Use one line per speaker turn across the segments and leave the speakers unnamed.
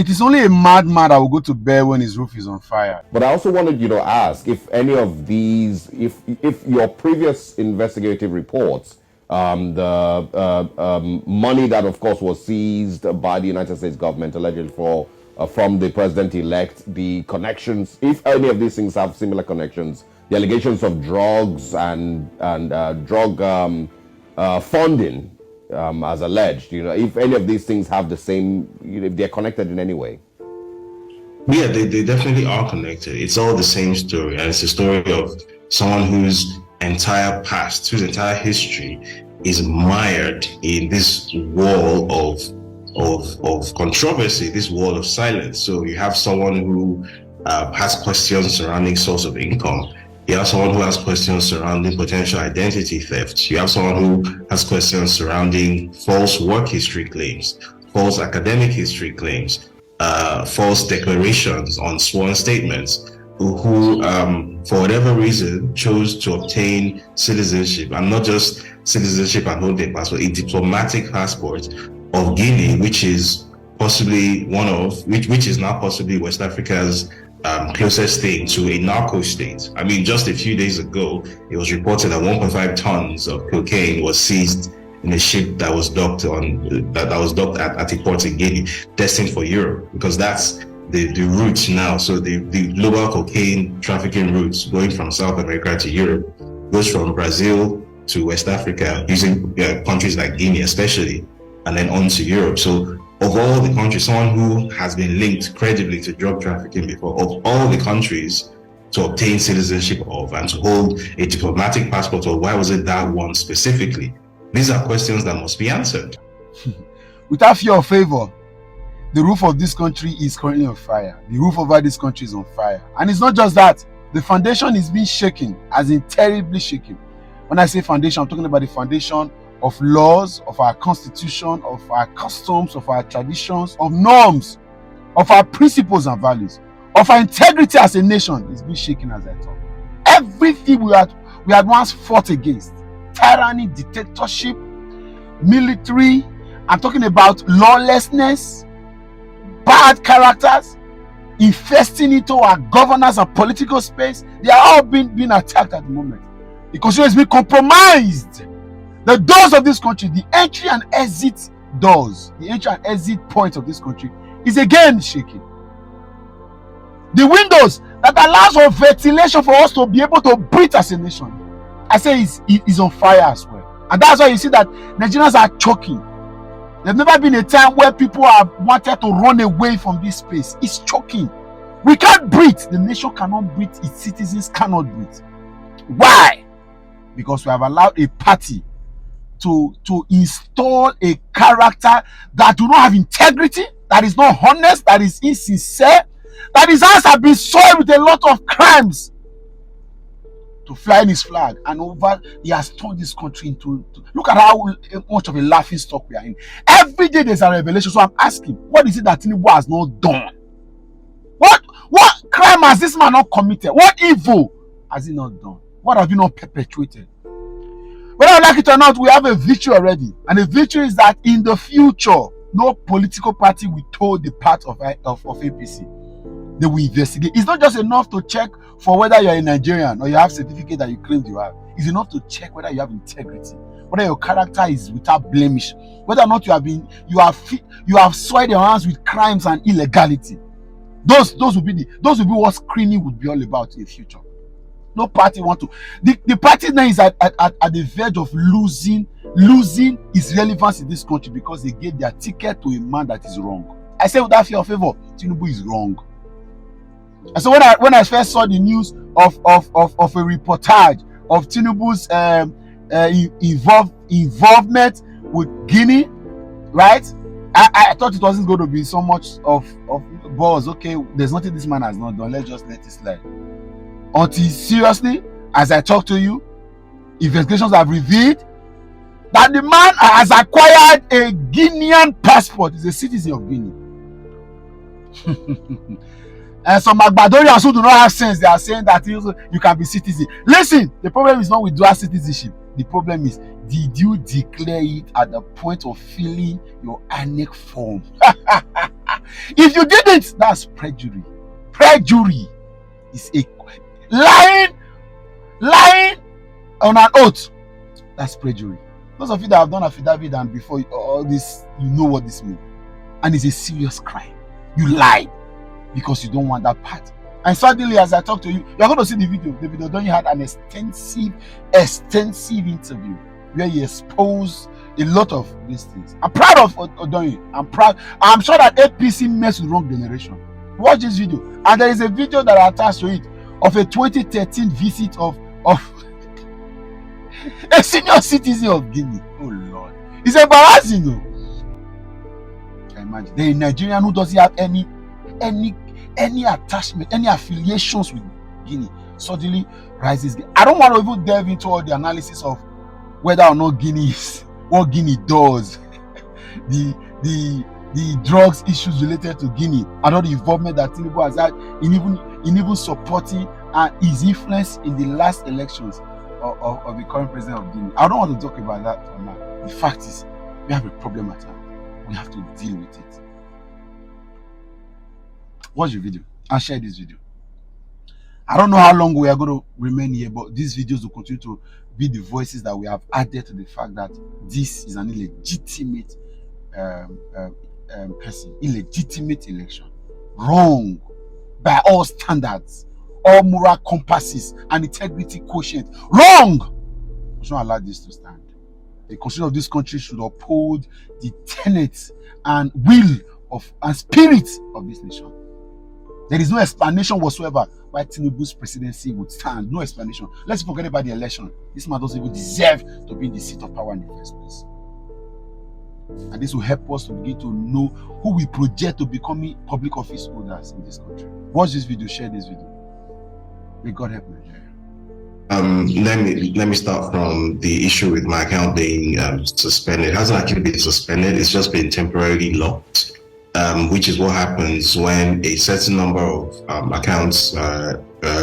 It is only a madman that will go to bed when his roof is on fire.
But I also wanted you to ask if any of these, if your previous investigative reports, the money that, of course, was seized by the United States government allegedly from the president-elect, the connections, if any of these things have similar connections, the allegations of drugs and drug funding, as alleged, if any of these things have the same, if they're connected in any way.
Yeah, they definitely are connected. It's all the same story. And it's a story of someone whose entire past, whose entire history is mired in this wall of controversy, this wall of silence. So you have someone who has questions surrounding source of income. You have someone who has questions surrounding potential identity theft. You have someone who has questions surrounding false work history claims, false academic history claims, false declarations on sworn statements, who for whatever reason chose to obtain citizenship, and not just citizenship and hold a passport, a diplomatic passport of Guinea, which is possibly which is now possibly West Africa's closest thing to a narco state. I mean, just a few days ago, it was reported that 1.5 tons of cocaine was seized in a ship that was docked at a port in Guinea, destined for Europe, because that's the route now. So the global cocaine trafficking routes going from South America to Europe goes from Brazil to West Africa, using countries like Guinea especially, and then on to Europe. So of all the countries, someone who has been linked credibly to drug trafficking before, of all the countries to obtain citizenship of and to hold a diplomatic passport of, why was it that one specifically? These are questions that must be answered.
Without fear or favor, the roof of this country is currently on fire. The roof over this country is on fire. And it's not just that. The foundation is being shaken, as in terribly shaken. When I say foundation, I'm talking about the foundation of laws, of our constitution, of our customs, of our traditions, of norms, of our principles and values, of our integrity as a nation is being shaken as I talk. Everything we had once fought against, tyranny, dictatorship, military, I'm talking about lawlessness, bad characters, infesting into our governance and political space, they are all being attacked at the moment. The constitution is being compromised. The doors of this country, the entry and exit doors, the entry and exit points of this country is again shaking. The windows that allows for ventilation for us to be able to breathe as a nation, I say is on fire as well. And that's why you see that Nigerians are choking. There's never been a time where people have wanted to run away from this space. It's choking. We can't breathe. The nation cannot breathe. Its citizens cannot breathe. Why? Because we have allowed a party to install a character that do not have integrity, that is not honest, that is insincere, that his hands have been soiled with a lot of crimes, to fly in his flag, and over he has turned this country into look at how much of a laughing stock we are in. Every day there's a revelation. So I'm asking, what is it that Tinubu has not done? What crime has this man not committed? What evil has he not done? What have you not perpetuated? Whether I like it or not, we have a victory already. And the victory is that in the future, no political party will toe the path of APC. They will investigate. It's not just enough to check for whether you're a Nigerian or you have certificate that you claim you have. It's enough to check whether you have integrity, whether your character is without blemish, whether or not you have soiled your hands with crimes and illegality. Those will be what screening would be all about in the future. No party want to. The party now is at the verge of losing its relevance in this country because they gave their ticket to a man that is wrong. I say without fear or favor, Tinubu is wrong. And so when I first saw the news of a reportage of Tinubu's involvement with Guinea, right? I thought it wasn't going to be so much of buzz. Okay, there's nothing this man has not done. Let's just let it slide. Until seriously, as I talk to you, investigations have revealed that the man has acquired a Guinean passport. He's a citizen of Guinea. And some Agbadorians who do not have sense, they are saying that you can be citizen. Listen, the problem is not with dual citizenship. The problem is, did you declare it at the point of filling your ANEC form? If you didn't, that's perjury. Perjury is a lying on an oath. That's perjury. Those of you that have done affidavit and before all this, you know what this means. And it's a serious crime. You lied because you don't want that part. And suddenly, as I talk to you, you're going to see the video. The video Odonyi had an extensive interview where he exposed a lot of these things. I'm proud of Odonyi. I'm proud. I'm sure that APC messed with wrong generation. Watch this video. And there is a video that I attached to it of a 2013 visit of a senior citizen of Guinea. Oh Lord. It's embarrassing though. Can you imagine? There is a Nigerian who doesn't have any attachment, any affiliations with Guinea, suddenly rises. I don't want to even delve into all the analysis of whether or not Guinea is, what Guinea does, the drugs issues related to Guinea, and all the involvement that Tinubu has had in even supporting and his influence in the last elections of the current president of Guinea. I don't want to talk about that for now. The fact is, we have a problem at hand. We have to deal with it. Watch the video and share this video. I don't know how long we are going to remain here, but these videos will continue to be the voices that we have added to the fact that this is an illegitimate person, illegitimate election, wrong by all standards, all moral compasses and integrity quotient, wrong. We should not allow this to stand. The constitution of this country should uphold the tenets and will of and spirit of this nation. There is no explanation whatsoever why Tinubu's presidency would stand. No explanation. Let's forget about the election. This man doesn't even deserve to be in the seat of power in the first place. And this will help us to begin to know who we project to becoming public office holders in this country. Watch this video, share this video. May God help Nigeria.
Let me start from the issue with my account being suspended. It hasn't actually been suspended, it's just been temporarily locked. Which is what happens when a certain number of accounts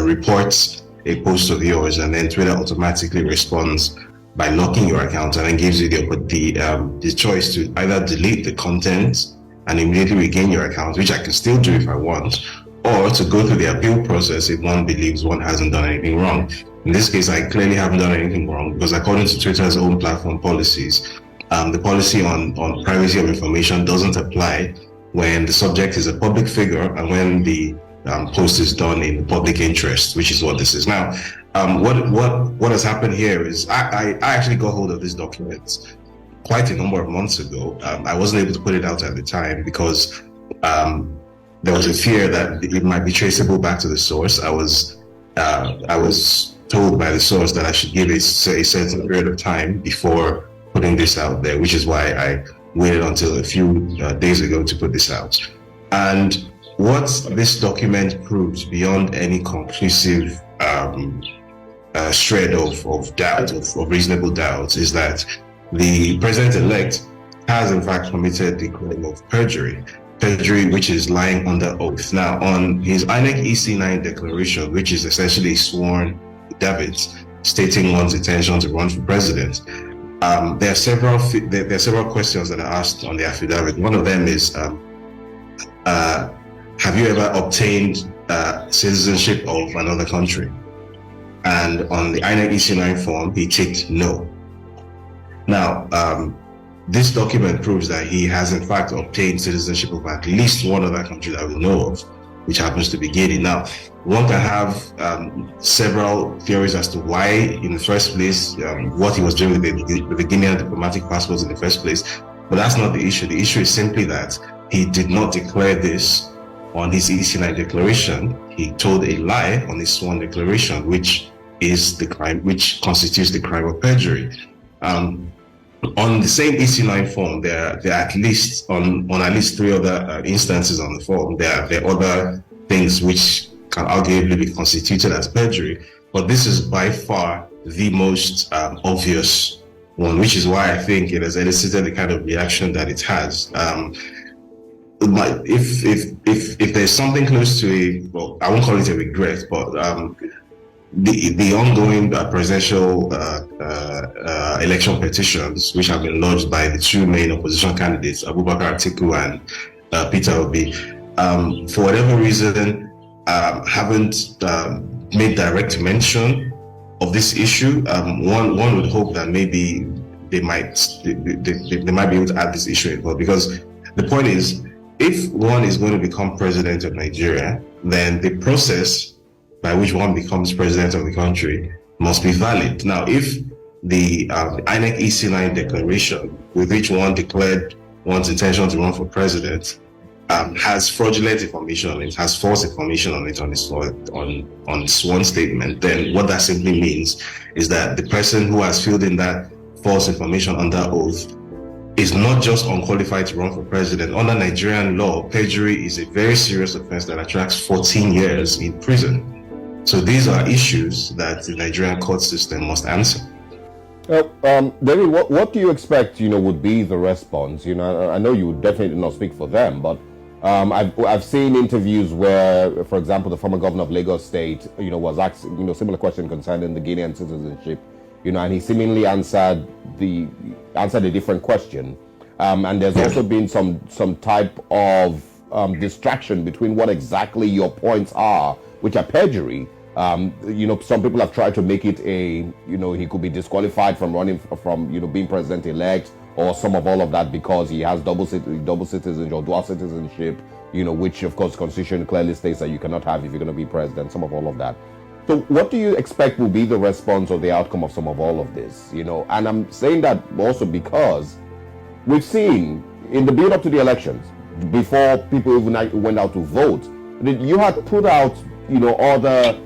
reports a post of yours, and then Twitter automatically responds by locking your account and then gives you the choice to either delete the content and immediately regain your account, which I can still do if I want, or to go through the appeal process if one believes one hasn't done anything wrong. In this case, I clearly haven't done anything wrong because according to Twitter's own platform policies, the policy on privacy of information doesn't apply when the subject is a public figure and when the post is done in public interest, which is what this is. Now, what has happened here is I actually got hold of this document quite a number of months ago. I wasn't able to put it out at the time because there was a fear that it might be traceable back to the source. I was told by the source that I should give a certain period of time before putting this out there, which is why I waited until a few days ago to put this out. And what this document proves beyond any conclusive shred of doubt, of reasonable doubt, is that the president-elect has in fact committed the crime of perjury, which is lying under oath. Now, on his INEC EC9 declaration, which is essentially a sworn affidavit stating one's intention to run for president, there are several questions that are asked on the affidavit. One of them is, have you ever obtained citizenship of another country? And on the INEC EC9 form, he ticked no. Now, this document proves that he has in fact obtained citizenship of at least one other country that we know of, which happens to be Guinea. Now, one can have several theories as to why, in the first place, what he was doing with the Guinean diplomatic passports in the first place, but that's not the issue. The issue is simply that he did not declare this on his EC9 declaration. He told a lie on his sworn declaration, which is the crime, which constitutes the crime of perjury. On the same EC9 form, there are at least on at least three other instances on the form. There are other things which can arguably be constituted as perjury, but this is by far the most obvious one, which is why I think it has elicited the kind of reaction that it has. If there's something close to well, I won't call it a regret, but the ongoing presidential election petitions, which have been lodged by the two main opposition candidates, Abubakar Atiku Peter Obi, for whatever reason, haven't made direct mention of this issue. One would hope that maybe they might be able to add this issue in, but because the point is, if one is going to become president of Nigeria, then the process by which one becomes president of the country must be valid. Now, if the INEC EC9 declaration, with which one declared one's intention to run for president, has fraudulent information on it, has false information on it on its sworn statement, then what that simply means is that the person who has filled in that false information under oath is not just unqualified to run for president. Under Nigerian law, perjury is a very serious offense that attracts 14 years in prison. So these are issues that the Nigerian court system must answer.
David, what do you expect, would be the response? I know you would definitely not speak for them, but I've seen interviews where, for example, the former governor of Lagos State, was asked, similar question concerning the Guinean citizenship, and he seemingly answered a different question. And there's also been some type of distraction between what exactly your points are, which are perjury. Some people have tried to make it he could be disqualified from running from, being president-elect, or some of all of that because he has double citizenship or dual citizenship, which of course Constitution clearly states that you cannot have if you're going to be president, some of all of that. So what do you expect will be the response or the outcome of some of all of this, And I'm saying that also because we've seen in the build up to the elections, before people even went out to vote, that you had put out, other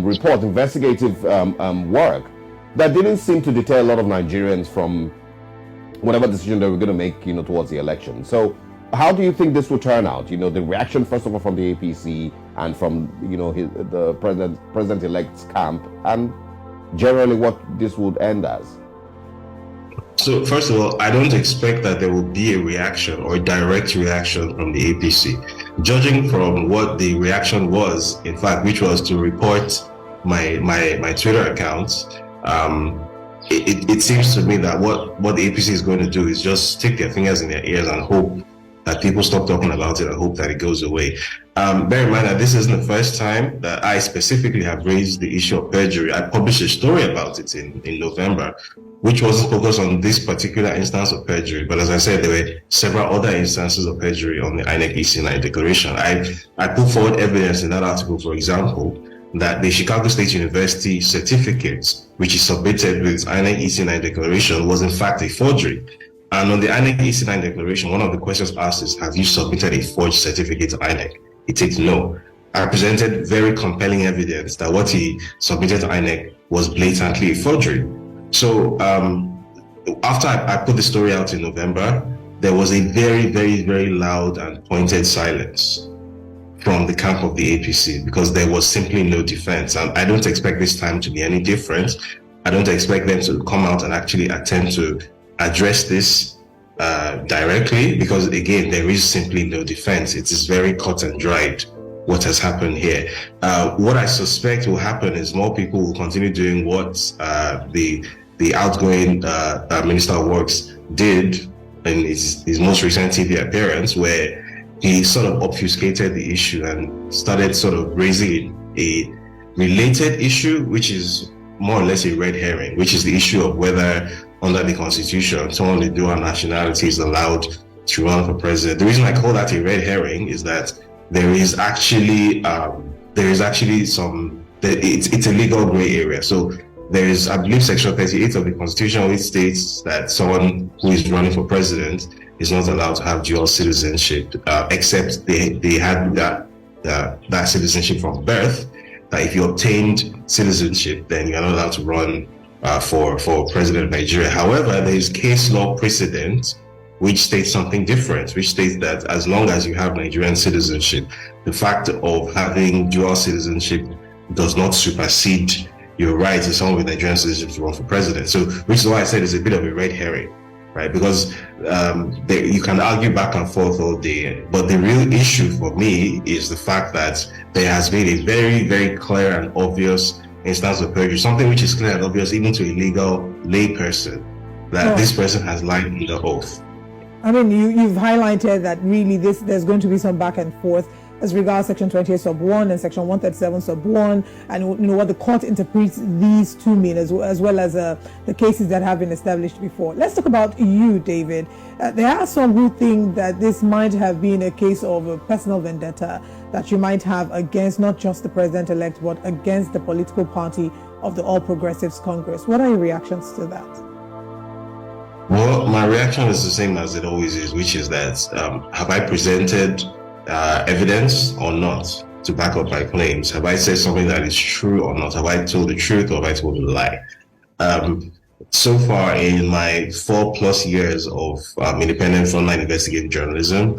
reports, investigative work that didn't seem to deter a lot of Nigerians from whatever decision they were going to make, towards the election. So how do you think this will turn out? The reaction, first of all, from the APC and from, the president-elect's camp, and generally what this would end as?
So first of all, I don't expect that there will be a reaction or a direct reaction from the APC. Judging from what the reaction was, in fact, which was to report my Twitter account, it seems to me that what the APC is going to do is just stick their fingers in their ears and hope that people stop talking about it and hope that it goes away. Bear in mind that this isn't the first time that I specifically have raised the issue of perjury. I published a story about it in November, which wasn't focused on this particular instance of perjury. But as I said, there were several other instances of perjury on the INEC EC9 declaration. I put forward evidence in that article, for example, that the Chicago State University certificate, which is submitted with INEC EC9 declaration, was in fact a forgery. And on the INEC EC9 declaration, one of the questions asked is, have you submitted a forged certificate to INEC? It takes no. I presented very compelling evidence that what he submitted to INEC was blatantly a forgery. So after I put the story out in November, there was a very, very, very loud and pointed silence from the camp of the APC because there was simply no defense. And I don't expect this time to be any different. I don't expect them to come out and actually attempt to address this directly because, again, there is simply no defense. It is very cut and dried what has happened here. What I suspect will happen is more people will continue doing what the outgoing Minister of Works did in his most recent TV appearance, where he sort of obfuscated the issue and started sort of raising a related issue, which is more or less a red herring, which is the issue of whether under the Constitution, someone with dual nationality is allowed to run for president. The reason I call that a red herring is that there is actually it's a legal gray area. So there is, I believe, Section 38 of the Constitution, which states that someone who is running for president is not allowed to have dual citizenship, except they had that citizenship from birth. That if you obtained citizenship, then you're not allowed to run for president of Nigeria. However, there is case law precedent which states something different, which states that as long as you have Nigerian citizenship, the fact of having dual citizenship does not supersede your right as someone with Nigerian citizenship to run for president. So, which is why I said it's a bit of a red herring, right? Because you can argue back and forth all day, but the real issue for me is the fact that there has been a very, very clear and obvious instance of perjury, something which is clear and obvious even to a legal lay person, that this person has lied under oath.
I mean, you've highlighted that really there's going to be some back and forth as regards Section 28 sub 1 and Section 137 sub 1, and what the court interprets these to mean, as well as the cases that have been established before. Let's talk about you, David. There are some who think that this might have been a case of a personal vendetta that you might have against not just the president-elect, but against the political party of the All Progressives Congress. What are your reactions to that?
Well, my reaction is the same as it always is, which is that have I presented evidence or not to back up my claims? Have I said something that is true or not? Have I told the truth or have I told a lie? So far in my 4+ years of independent frontline investigative journalism,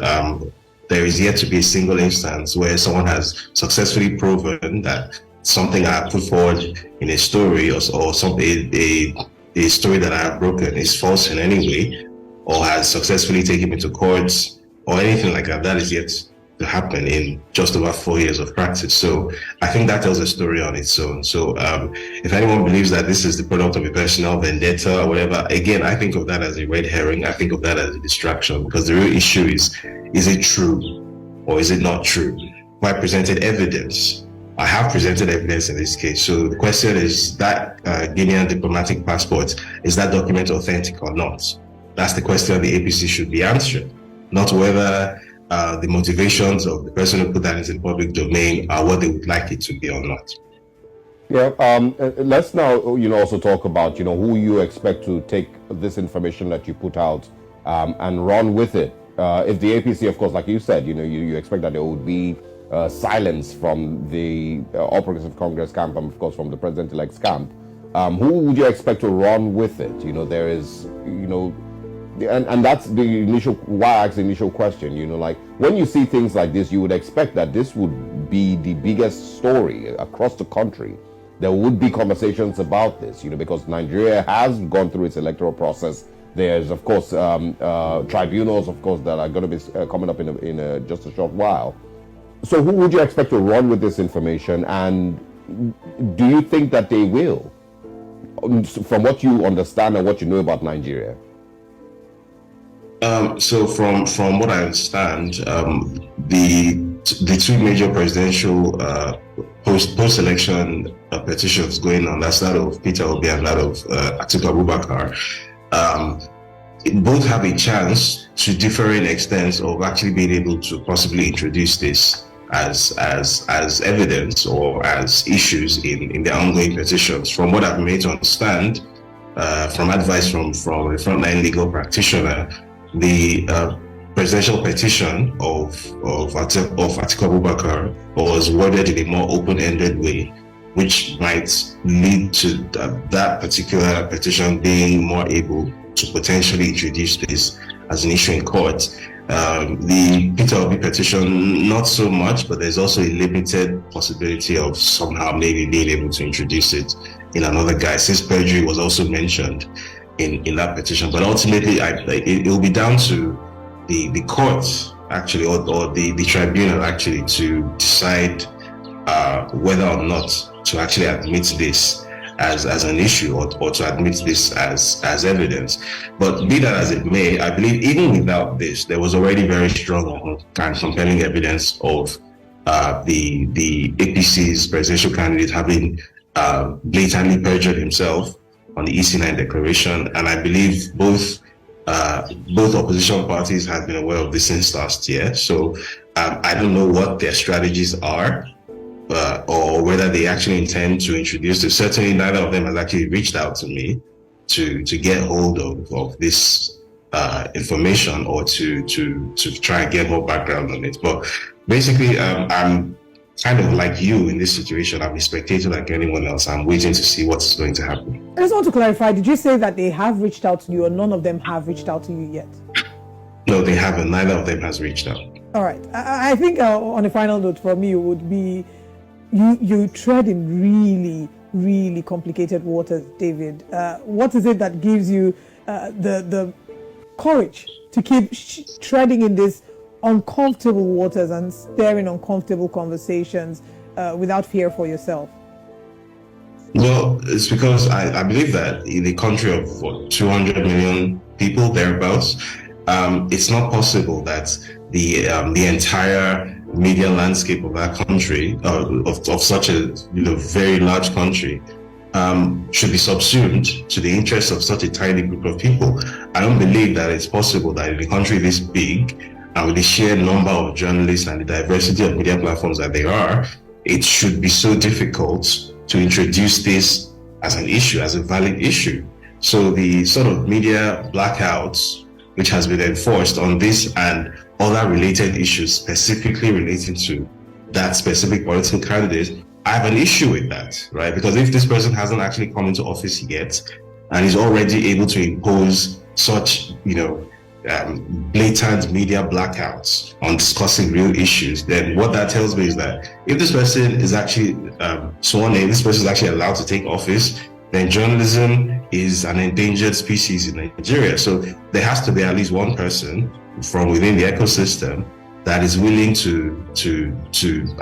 there is yet to be a single instance where someone has successfully proven that something I put forward in a story or something, a story that I have broken is false in any way, or has successfully taken me to courts or anything like that. That is yet to happen in just over 4 years of practice. So I think that tells a story on its own. So if anyone believes that this is the product of a personal vendetta or whatever, again, I think of that as a red herring. I think of that as a distraction, because the real issue is it true or is it not true? I presented evidence. I have presented evidence in this case. So the question is that Guinean diplomatic passport, is that document authentic or not? That's the question the APC should be answering, not whether the motivations of the person who put that into the public domain are what they would like it to be or not.
Yeah, let's now, also talk about, who you expect to take this information that you put out and run with it. If the APC, of course, like you said, you expect that there would be silence from the All Progressive Congress camp and, of course, from the president-elect's camp. Who would you expect to run with it? There is, and that's the initial, why I asked the initial question, like when you see things like this, you would expect that this would be the biggest story across the country. There would be conversations about this, because Nigeria has gone through its electoral process. There's, of course, tribunals, of course, that are going to be coming up in just a short while. So who would you expect to run with this information, and do you think that they will, from what you understand and what you know about Nigeria?
So from what I understand, the two major presidential post-election petitions going on, that's that of Peter Obi and that of Atiku Abubakar, both have a chance to differing extents of actually being able to possibly introduce this as evidence or as issues in the ongoing petitions. From what I've been made to understand, from advice from a frontline legal practitioner, the presidential petition of Atiku Abubakar was worded in a more open-ended way, which might lead to that particular petition being more able to potentially introduce this as an issue in court. The Peter Obi petition, not so much, but there's also a limited possibility of somehow maybe being able to introduce it in another guise, since perjury was also mentioned in that petition. But ultimately, it will be down to the court actually, or the tribunal actually, to decide whether or not to actually admit this as an issue or to admit this as evidence. But be that as it may, I believe even without this, there was already very strong and compelling evidence of the APC's presidential candidate having blatantly perjured himself on the EC9 declaration, and I believe both opposition parties have been aware of this since last year. So I don't know what their strategies are, or whether they actually intend to introduce it. Certainly, neither of them has actually reached out to me to get hold of this information or to try and get more background on it. But basically, I'm kind of like you in this situation. I'm a spectator like anyone else. I'm waiting to see what's going to happen.
I just want to clarify, did you say that they have reached out to you, or none of them have reached out to you yet?
No, they haven't. Neither of them has reached out.
All right. I think on a final note for me would be, you tread in really, really complicated waters, David. What is it that gives you the courage to keep treading in these uncomfortable waters and staring uncomfortable conversations without fear for yourself?
Well, it's because I believe that in a country of 200 million people, thereabouts, it's not possible that the entire media landscape of our country, of such a very large country, should be subsumed to the interests of such a tiny group of people. I don't believe that it's possible that in a country this big and with the sheer number of journalists and the diversity of media platforms that there are, it should be so difficult to introduce this as an issue, as a valid issue. So the sort of media blackouts which has been enforced on this and other related issues specifically relating to that specific political candidate, I have an issue with that, right? Because if this person hasn't actually come into office yet and is already able to impose such, blatant media blackouts on discussing real issues, then what that tells me is that if this person is actually sworn in, this person is actually allowed to take office, then journalism is an endangered species in Nigeria. So there has to be at least one person from within the ecosystem that is willing to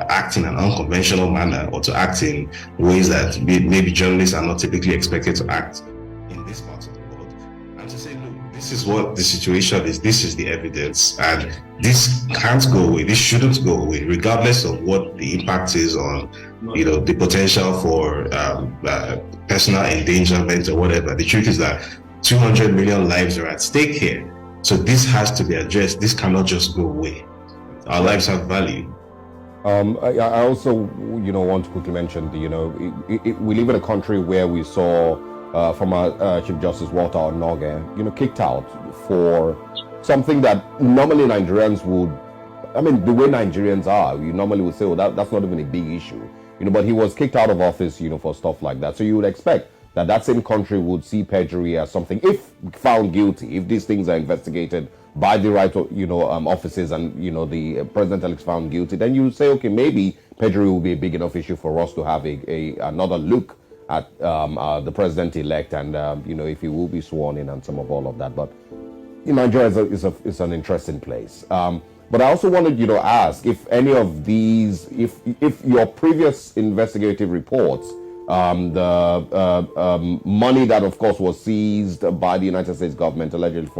act in an unconventional manner, or to act in ways that maybe journalists are not typically expected to act in this part of the world, and to say, look, this is what the situation is, this is the evidence, and this can't go away, this shouldn't go away, regardless of what the impact is on the potential for personal endangerment or whatever. The truth is that 200 million lives are at stake here. So this has to be addressed. This cannot just go away. Our lives have value.
I also, want to quickly mention, we live in a country where we saw former Chief Justice Walter Onoge, kicked out for something that normally Nigerians would, the way Nigerians are, you normally would say, oh, that's not even a big issue, but he was kicked out of office, for stuff like that. So you would expect that same country would see perjury as something, if found guilty, if these things are investigated by the right offices, and the president-elect found guilty, then you would say, okay, maybe perjury will be a big enough issue for us to have another look at the president-elect, and if he will be sworn in and some of all of that. But Nigeria is an interesting place. But I also wanted to ask if any of these, if your previous investigative reports, the money that of course was seized by the United States government allegedly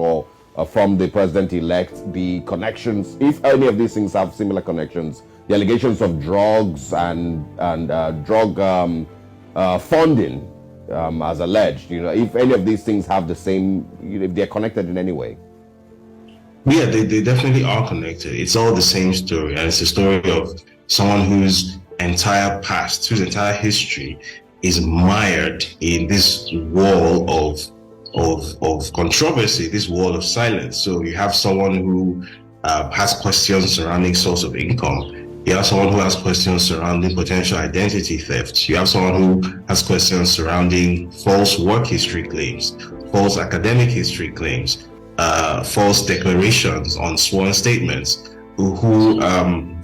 from the president-elect, the connections, if any of these things have similar connections, the allegations of drugs and drug funding as alleged, if any of these things have the same, if they're connected in any way.
Yeah, they definitely are connected. It's all the same story, and it's a story of someone whose entire past, whose entire history is mired in this wall of controversy, this wall of silence. So you have someone who has questions surrounding source of income. You have someone who has questions surrounding potential identity theft. You have someone who has questions surrounding false work history claims, false academic history claims, false declarations on sworn statements, who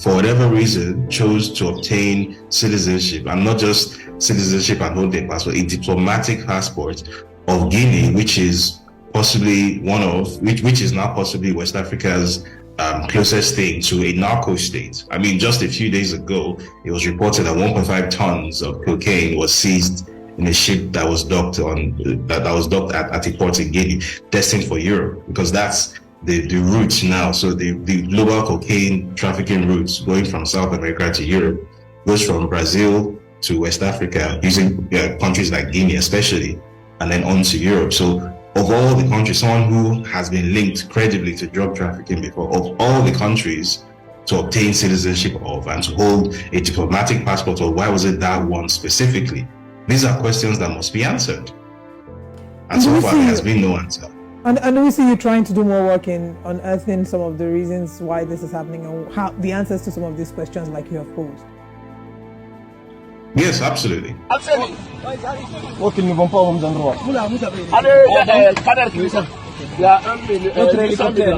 for whatever reason chose to obtain citizenship, and not just citizenship and hold a passport, a diplomatic passport of Guinea, which is possibly which is now possibly West Africa's closest thing to a narco state. Just a few days ago, it was reported that 1.5 tons of cocaine was seized in a ship that was docked at a port in Guinea, destined for Europe, because that's the route now. So the global cocaine trafficking routes going from South America to Europe goes from Brazil to West Africa, using countries like Guinea especially, and then on to Europe. So of all the countries, someone who has been linked credibly to drug trafficking before, of all the countries to obtain citizenship of and to hold a diplomatic passport, or why was it that one specifically? These are questions that must be answered. And so far, there has been no answer.
And we see you trying to do more work in unearthing some of the reasons why this is happening, and how the answers to some of these questions like you have posed.
Yes, absolutely.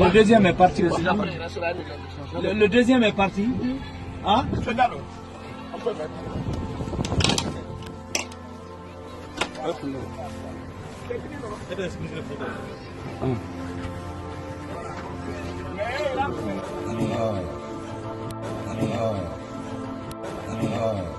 Le deuxième est parti aussi. Le deuxième est parti. Hein?
Oh.